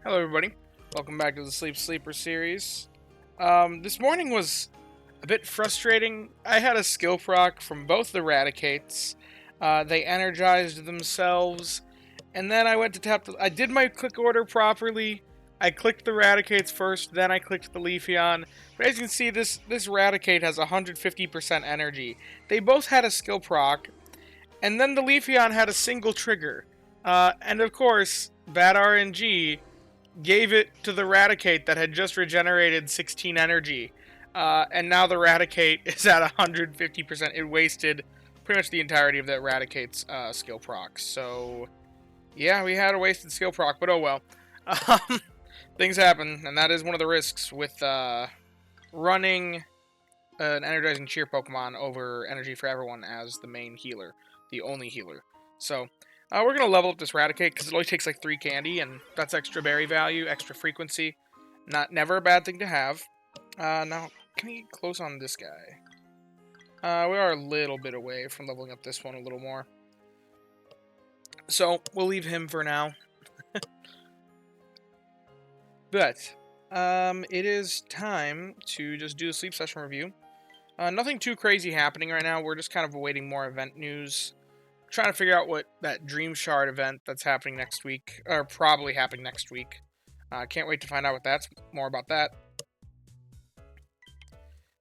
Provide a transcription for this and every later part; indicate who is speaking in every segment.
Speaker 1: Hello everybody, welcome back to the Sleep Sleeper series. This morning was a bit frustrating. I had a skill proc from both the Radicates. They energized themselves, and then I went to tap I did my click order properly. I clicked the Radicates first, then I clicked the Leafeon. But as you can see, this Radicate has 150% energy. They both had a skill proc, and then the Leafeon had a single trigger. And of course, bad RNG gave it to the Raticate that had just regenerated 16 energy. And now the Raticate is at 150%. It wasted pretty much the entirety of that Raticate's skill proc. So, yeah, we had a wasted skill proc, but oh well. Things happen, and that is one of the risks with running an Energizing Cheer Pokemon over Energy for Everyone as the main healer, the only healer. So, we're going to level up this Raticate because it only takes like 3 candy, and that's extra berry value, extra frequency. Never a bad thing to have. Now, can we get close on this guy? We are a little bit away from leveling up this one a little more. So, we'll leave him for now. But, it is time to just do a sleep session review. Nothing too crazy happening right now. We're just kind of awaiting more event news. Trying to figure out what that Dream Shard event that's happening next week, or probably happening next week. Can't wait to find out what that's more about that.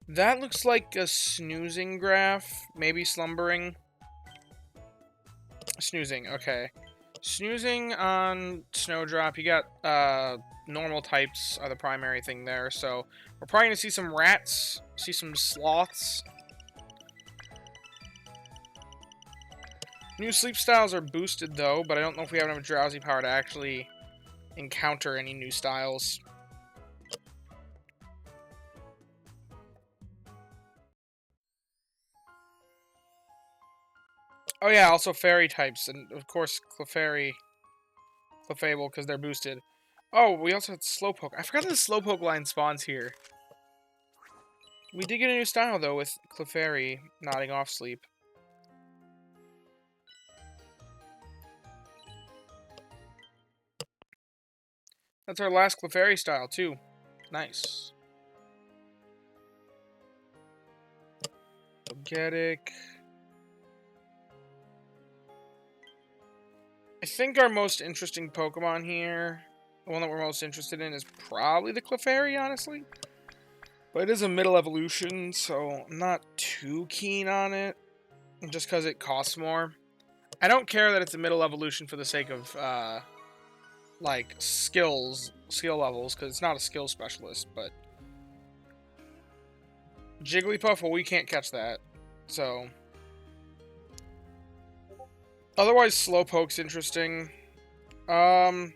Speaker 1: That looks like a snoozing graph, maybe slumbering. Snoozing, okay. Snoozing on Snowdrop, you got normal types are the primary thing there, so we're probably gonna see some rats, see some sloths. New sleep styles are boosted though, but I don't know if we have enough drowsy power to actually encounter any new styles. Oh yeah, also fairy types, and of course Clefairy, Clefable, because they're boosted. Oh, we also had Slowpoke. I forgot that the Slowpoke line spawns here. We did get a new style though with Clefairy nodding off sleep. That's our last Clefairy style too. Nice. Togetic. I think our most interesting Pokemon here, the one that we're most interested in, is probably the Clefairy, honestly. But it is a middle evolution, so I'm not too keen on it, just because it costs more. I don't care that it's a middle evolution for the sake of, like, skill levels, because it's not a skill specialist, but Jigglypuff, well, we can't catch that, so otherwise, Slowpoke's interesting. You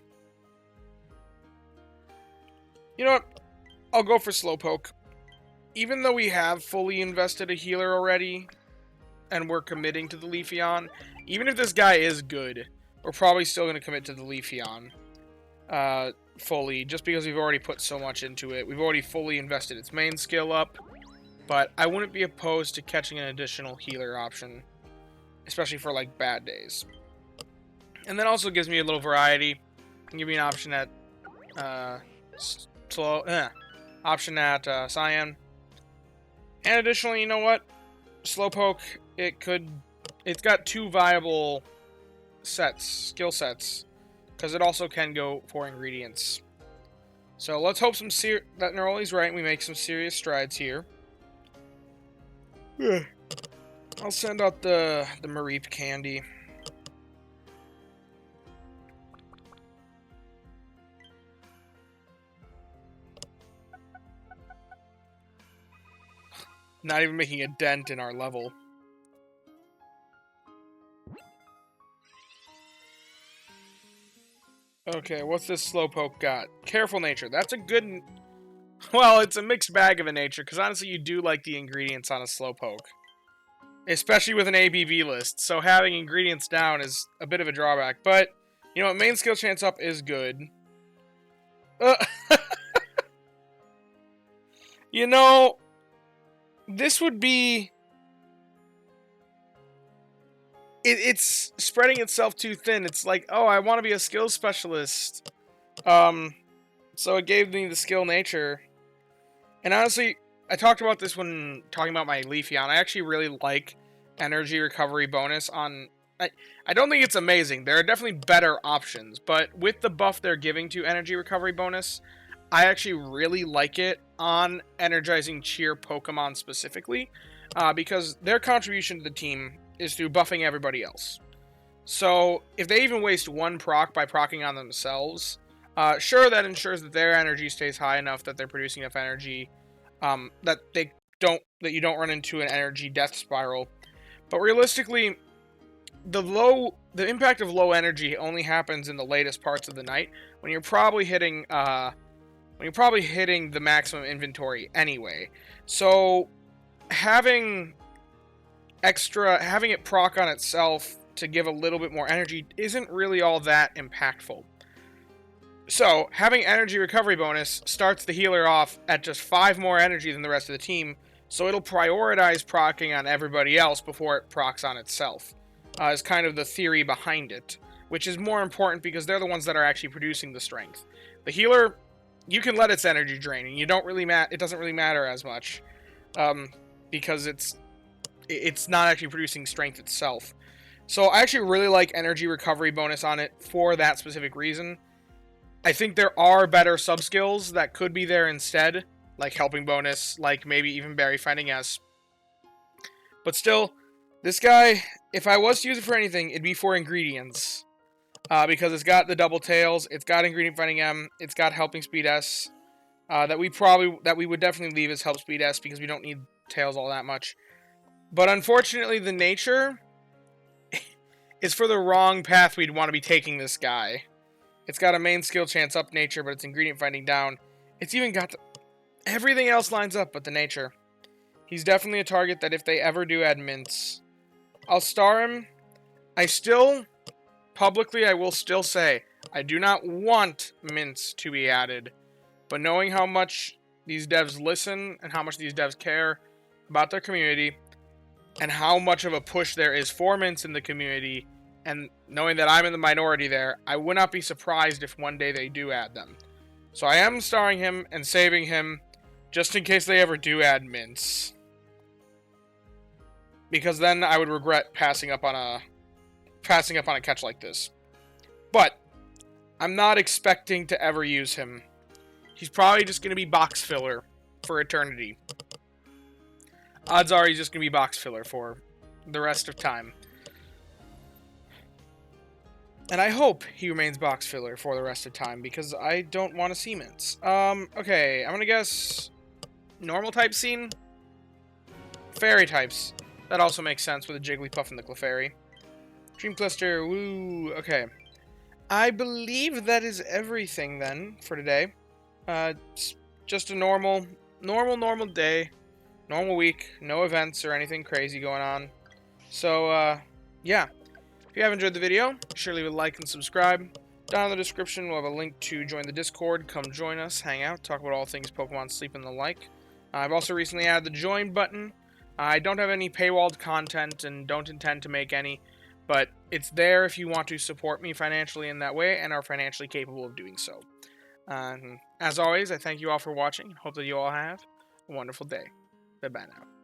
Speaker 1: know what? I'll go for Slowpoke. Even though we have fully invested a healer already, and we're committing to the Leafeon, even if this guy is good, we're probably still going to commit to the Leafeon fully, just because we've already put so much into it. We've already fully invested its main skill up, but I wouldn't be opposed to catching an additional healer option, especially for, like, bad days. And that also gives me a little variety. Can give me an option at Cyan. And additionally, you know what? Slowpoke, it's got 2 viable skill sets, because it also can go for ingredients. So let's hope that Neroli's right and we make some serious strides here. I'll send out the Mareep candy. Not even making a dent in our level. Okay, what's this Slowpoke got? Careful nature. That's a good... Well, it's a mixed bag of a nature, because honestly you do like the ingredients on a Slowpoke. Especially with an ABV list, so having ingredients down is a bit of a drawback. But, you know what, main skill chance up is good. You know, this would be... It's spreading itself too thin. It's like, oh, I want to be a skill specialist. So it gave me the skill nature. And honestly, I talked about this when talking about my Leafeon. I actually really like energy recovery bonus on... I don't think it's amazing. There are definitely better options. But with the buff they're giving to energy recovery bonus, I actually really like it on energizing cheer Pokemon specifically. Because their contribution to the team is through buffing everybody else. So if they even waste one proc by procking on themselves, sure, that ensures that their energy stays high enough that they're producing enough energy, that you don't run into an energy death spiral. But realistically, the impact of low energy only happens in the latest parts of the night when you're probably hitting the maximum inventory anyway. So having it proc on itself to give a little bit more energy isn't really all that impactful. So, having energy recovery bonus starts the healer off at just 5 more energy than the rest of the team, so it'll prioritize proccing on everybody else before it procs on itself, is kind of the theory behind it, which is more important because they're the ones that are actually producing the strength. The healer, you can let its energy drain, and it doesn't really matter as much, because it's not actually producing strength itself. So I actually really like energy recovery bonus on it for that specific reason. I think there are better sub-skills that could be there instead, like helping bonus, like maybe even berry finding S. But still, this guy, if I was to use it for anything, it'd be for ingredients. Because it's got the double tails, it's got ingredient finding M, it's got helping speed S. That we would definitely leave as help speed S because we don't need tails all that much. But unfortunately, the nature is for the wrong path we'd want to be taking this guy. It's got a main skill chance up nature, but it's ingredient finding down. It's even got everything else lines up but the nature. He's definitely a target that if they ever do add mints, I'll star him. Publicly, I will still say, I do not want mints to be added. But knowing how much these devs listen and how much these devs care about their community and how much of a push there is for mints in the community, and knowing that I'm in the minority there, I would not be surprised if one day they do add them. So I am starring him and saving him just in case they ever do add mints. Because then I would regret passing up on a catch like this. But I'm not expecting to ever use him. He's probably just going to be box filler for eternity. Odds are he's just going to be box filler for the rest of time. And I hope he remains box filler for the rest of time, because I don't want to see mints. Okay, I'm going to guess normal type scene? Fairy types. That also makes sense with the Jigglypuff and the Clefairy. Dream Cluster, woo, okay. I believe that is everything then for today. It's just a normal day. Normal week. No events or anything crazy going on. So, yeah. If you have enjoyed the video, be sure to leave a like and subscribe. Down in the description, we'll have a link to join the Discord. Come join us, hang out, talk about all things Pokemon Sleep and the like. I've also recently added the join button. I don't have any paywalled content and don't intend to make any, but it's there if you want to support me financially in that way and are financially capable of doing so. As always, I thank you all for watching and hope that you all have a wonderful day. Bye-bye now.